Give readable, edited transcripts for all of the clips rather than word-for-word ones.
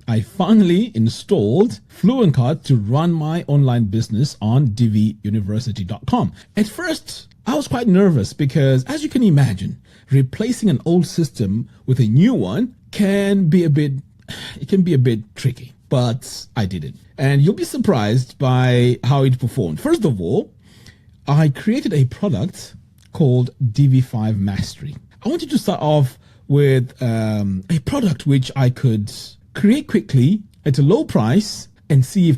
I finally installed Fluent to run my online business on diviuniversity.com. At first, I was quite nervous because, as you can imagine, replacing an old system with a new one can be a bit tricky, but I did it. And you'll be surprised by how it performed. First of all, I created a product called Divi 5 Mastery. I wanted to start off with a product which I could create quickly at a low price and see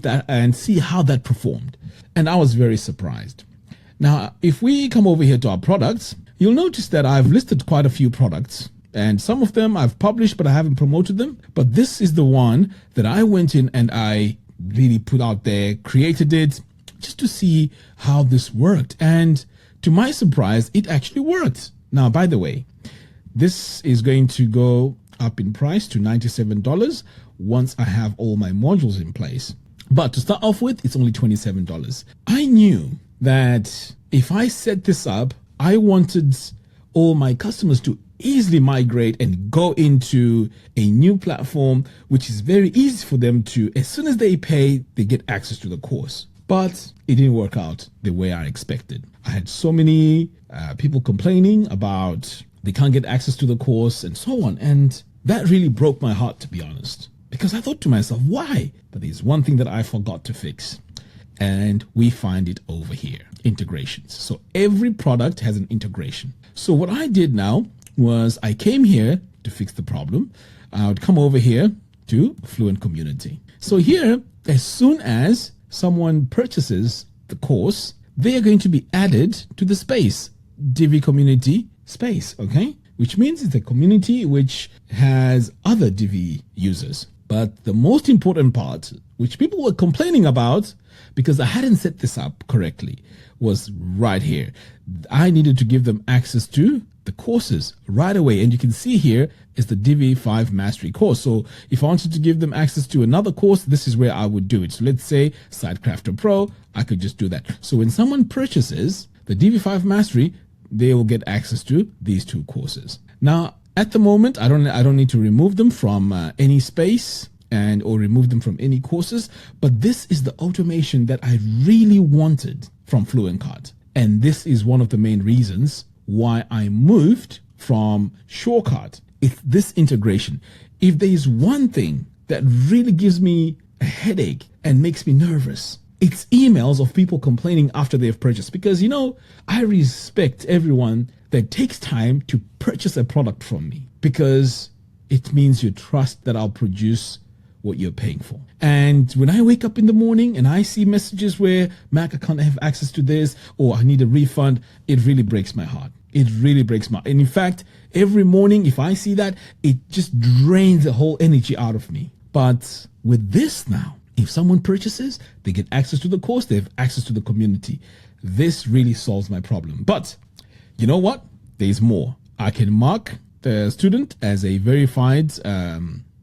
how that performed. And I was very surprised. Now, if we come over here to our products, you'll notice that I've listed quite a few products, and some of them I've published, but I haven't promoted them. But this is the one that I went in and I really put out there, created it just to see how this worked. And to my surprise, it actually worked. Now, by the way, this is going to go up in price to $97 once I have all my modules in place. But to start off with, it's only $27. I knew that if I set this up, I wanted all my customers to easily migrate and go into a new platform, which is very easy for them to, as soon as they pay, they get access to the course. But it didn't work out the way I expected. I had so many people complaining about they can't get access to the course and so on. And that really broke my heart, to be honest, because I thought to myself, why? But there's one thing that I forgot to fix. And we find it over here, integrations. So every product has an integration. So what I did now was I came here to fix the problem. I would come over here to Fluent Community. So here, as soon as someone purchases the course, they are going to be added to the space, Divi Community space, okay? Which means it's a community which has other Divi users. But the most important part, which people were complaining about because I hadn't set this up correctly, was right here. I needed to give them access to the courses right away. And you can see here is the Divi 5 Mastery course. So if I wanted to give them access to another course, this is where I would do it. So let's say SiteKrafter Pro, I could just do that. So when someone purchases the Divi 5 Mastery, they will get access to these two courses. Now, at the moment, I don't need to remove them from any space or remove them from any courses, but this is the automation that I really wanted from Fluent. And this is one of the main reasons why I moved from Shortcut. It's this integration. If there is one thing that really gives me a headache and makes me nervous, it's emails of people complaining after they've purchased. Because, I respect everyone that takes time to purchase a product from me, because it means you trust that I'll produce what you're paying for. And when I wake up in the morning and I see messages where, Mac, I can't have access to this, or I need a refund, it really breaks my heart. It really breaks my heart. And in fact, every morning, if I see that, it just drains the whole energy out of me. But with this now, if someone purchases, they get access to the course, they have access to the community. This really solves my problem. But you know what? There's more. I can mark the student as a verified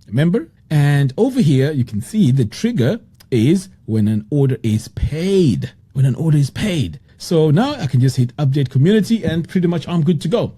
member. And over here, you can see the trigger is when an order is paid. When an order is paid. So now I can just hit update community and pretty much I'm good to go.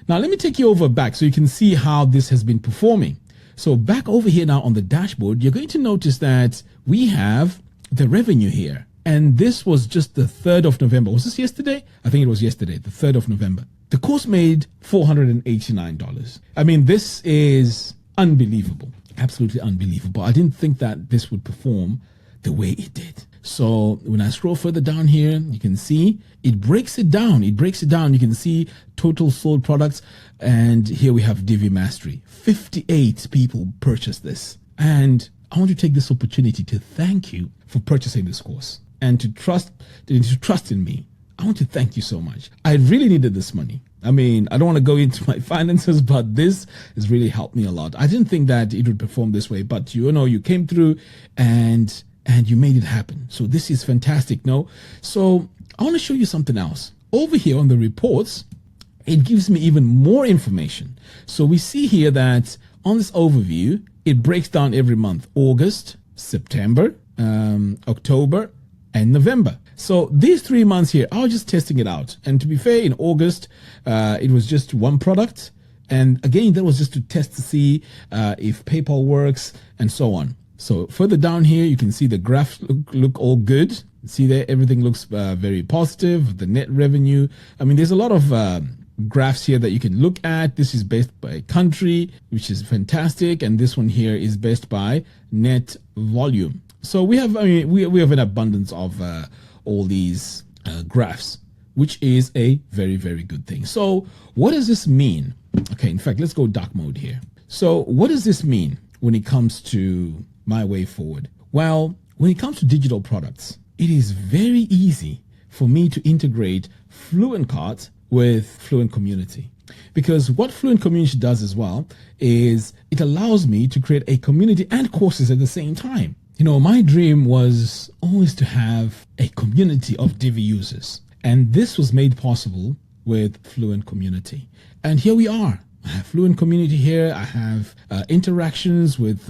Now let me take you over back so you can see how this has been performing. So back over here now on the dashboard, you're going to notice that we have the revenue here. And this was just the 3rd of November. Was this yesterday? I think it was yesterday, the 3rd of November. The course made $489. I mean, this is unbelievable. Absolutely unbelievable. I didn't think that this would perform the way it did. So when I scroll further down here, you can see it breaks it down. It breaks it down. You can see total sold products. And here we have Divi Mastery. 58 people purchased this. And I want to take this opportunity to thank you for purchasing this course and to trust in me. I want to thank you so much. I really needed this money. I mean, I don't want to go into my finances, but this has really helped me a lot. I didn't think that it would perform this way, but you came through and you made it happen. So this is fantastic. No? So I want to show you something else. Over here on the reports, it gives me even more information. So we see here that on this overview, it breaks down every month: August, September, October, and November. So these 3 months here, I was just testing it out. And to be fair, in August, it was just one product. And again, that was just to test to see if PayPal works and so on. So further down here, you can see the graphs look all good. See there, everything looks very positive. The net revenue. I mean, there's a lot of graphs here that you can look at. This is based by country, which is fantastic. And this one here is based by net volume. So we have, I mean, we have an abundance of all these graphs, which is a very, very good thing. So what does this mean? Okay, in fact, let's go dark mode here. So what does this mean when it comes to my way forward? Well, when it comes to digital products, it is very easy for me to integrate Fluent Cart with Fluent Community. Because what Fluent Community does as well is it allows me to create a community and courses at the same time. You know, my dream was always to have a community of Divi users. And this was made possible with Fluent Community. And here we are. I have Fluent Community here. I have interactions with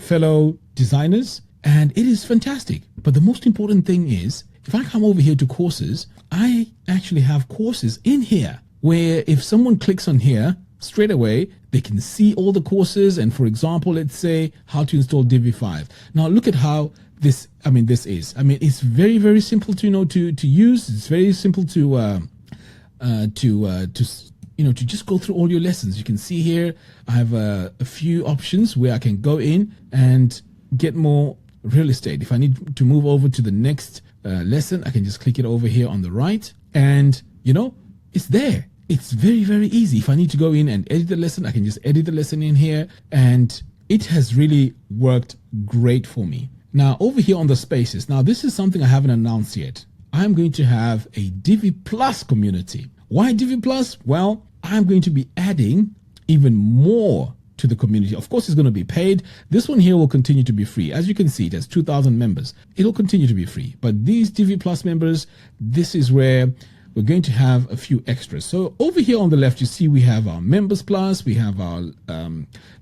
fellow designers, and it is fantastic. But the most important thing is, if I come over here to courses, I actually have courses in here where if someone clicks on here, straight away, they can see all the courses. And for example, let's say how to install Divi 5. Now look at how this is. I mean, it's very, very simple to, to use. It's very simple to just go through all your lessons. You can see here, I have a few options where I can go in and get more real estate. If I need to move over to the next lesson, I can just click it over here on the right, and it's there. It's very, very easy. If I need to go in and edit the lesson, I can just edit the lesson in here, and it has really worked great for me. Now over here on the spaces, now this is something I haven't announced yet. I'm going to have a Divi Plus community. Why Divi Plus? Well, I'm going to be adding even more to the community. Of course, it's going to be paid. This one here will continue to be free. As you can see, it has 2,000 members. It'll continue to be free. But these Divi Plus members, this is where we're going to have a few extras. So over here on the left, you see we have our Members Plus, we have our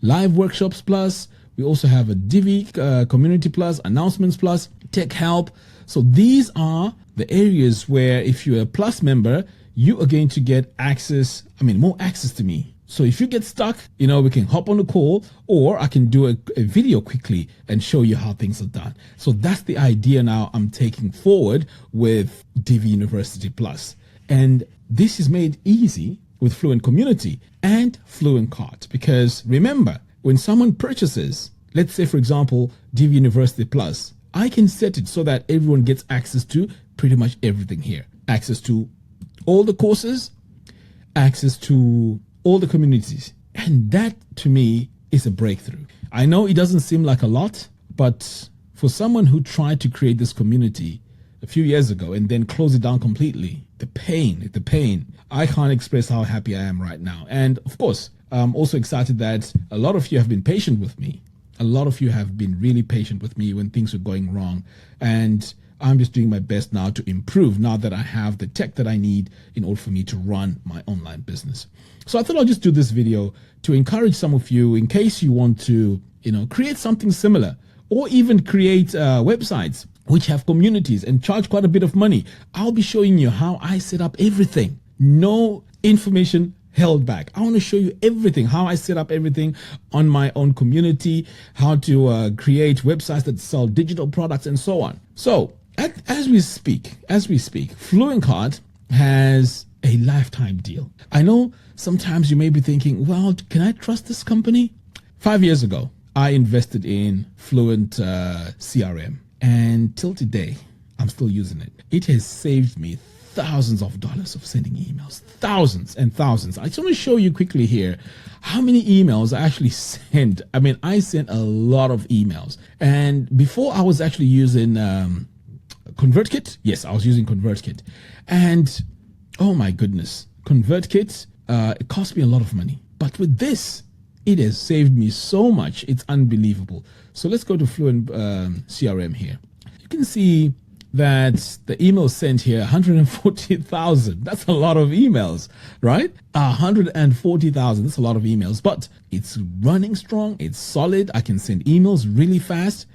Live Workshops Plus, we also have a Divi Community Plus, Announcements Plus, Tech Help. So these are the areas where if you're a Plus member, you are going to get access, more access to me. So if you get stuck, we can hop on a call, or I can do a video quickly and show you how things are done. So that's the idea now I'm taking forward with Divi University Plus. And this is made easy with Fluent Community and Fluent Cart. Because remember, when someone purchases, let's say, for example, Divi University Plus, I can set it so that everyone gets access to pretty much everything here. Access to all the courses, access to all the communities. And that, to me, is a breakthrough. I know it doesn't seem like a lot, but for someone who tried to create this community a few years ago and then close it down completely, the pain, I can't express how happy I am right now. And of course, I'm also excited that a lot of you have been patient with me. A lot of you have been really patient with me when things were going wrong. And I'm just doing my best now to improve now that I have the tech that I need in order for me to run my online business. So I thought I'll just do this video to encourage some of you in case you want to, create something similar, or even create websites which have communities and charge quite a bit of money. I'll be showing you how I set up everything. No information held back. I want to show you everything, how I set up everything on my own community, how to create websites that sell digital products and so on. So as we speak, Fluent Cart has a lifetime deal. I know sometimes you may be thinking, well, can I trust this company? 5 years ago, I invested in Fluent CRM, and till today, I'm still using it. It has saved me thousands of dollars of sending emails, thousands and thousands. I just want to show you quickly here how many emails I actually sent. I sent a lot of emails. And before I was actually using ConvertKit. Yes, I was using ConvertKit. And oh my goodness, ConvertKit, it cost me a lot of money. But with this, it has saved me so much. It's unbelievable. So let's go to Fluent CRM here. You can see that the emails sent here, 140,000. That's a lot of emails, right? 140,000. That's a lot of emails, but it's running strong. It's solid. I can send emails really fast.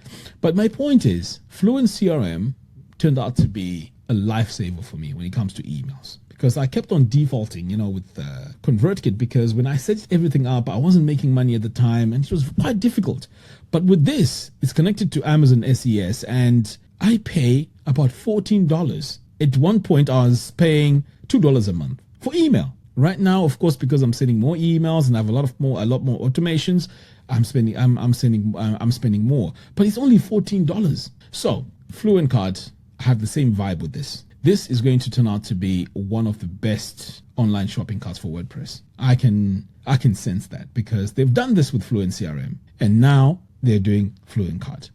But my point is, Fluent CRM turned out to be a lifesaver for me when it comes to emails. because I kept on defaulting, with ConvertKit, because when I set everything up, I wasn't making money at the time and it was quite difficult. But with this, it's connected to Amazon SES and I pay about $14. At one point, I was paying $2 a month for email. Right now, of course, because I'm sending more emails and I have a lot more automations, I'm spending more. But it's only $14. So Fluent Cart, I have the same vibe with this. This is going to turn out to be one of the best online shopping carts for WordPress. I can sense that because they've done this with Fluent CRM and now they're doing Fluent Cart.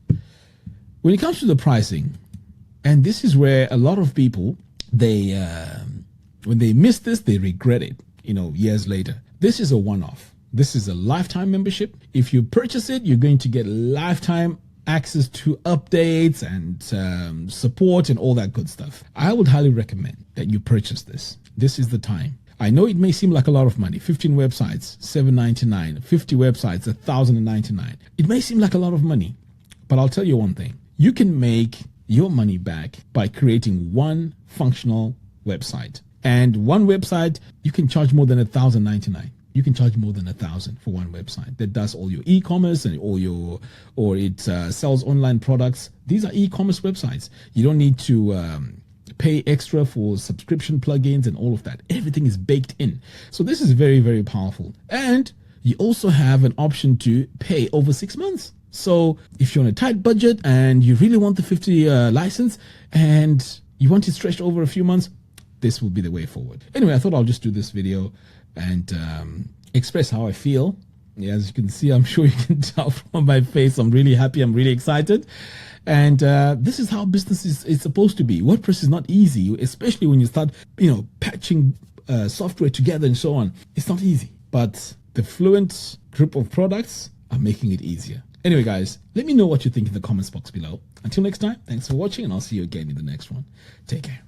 When it comes to the pricing, and this is where a lot of people, when they miss this, they regret it, years later. This is a one-off. This is a lifetime membership. If you purchase it, you're going to get lifetime access to updates and support and all that good stuff. I would highly recommend that you purchase this. This is the time. I know it may seem like a lot of money. 15 websites, $7.99. 50 websites, $1,099. It may seem like a lot of money, but I'll tell you one thing. You can make your money back by creating one functional website. And one website, you can charge more than $1,099. You can charge more than $1,000 for one website that does all your e-commerce and or it sells online products. These are e-commerce websites. You don't need to pay extra for subscription plugins and all of that. Everything is baked in. So this is very, very powerful. And you also have an option to pay over 6 months. So if you're on a tight budget and you really want the 50 license and you want it stretched over a few months, this will be the way forward. Anyway, I thought I'll just do this video and express how I feel. Yeah, as you can see, I'm sure you can tell from my face, I'm really happy, I'm really excited. And this is how business is supposed to be. WordPress is not easy, especially when you start, patching software together and so on. It's not easy, but the Fluent group of products are making it easier. Anyway, guys, let me know what you think in the comments box below. Until next time, thanks for watching, and I'll see you again in the next one. Take care.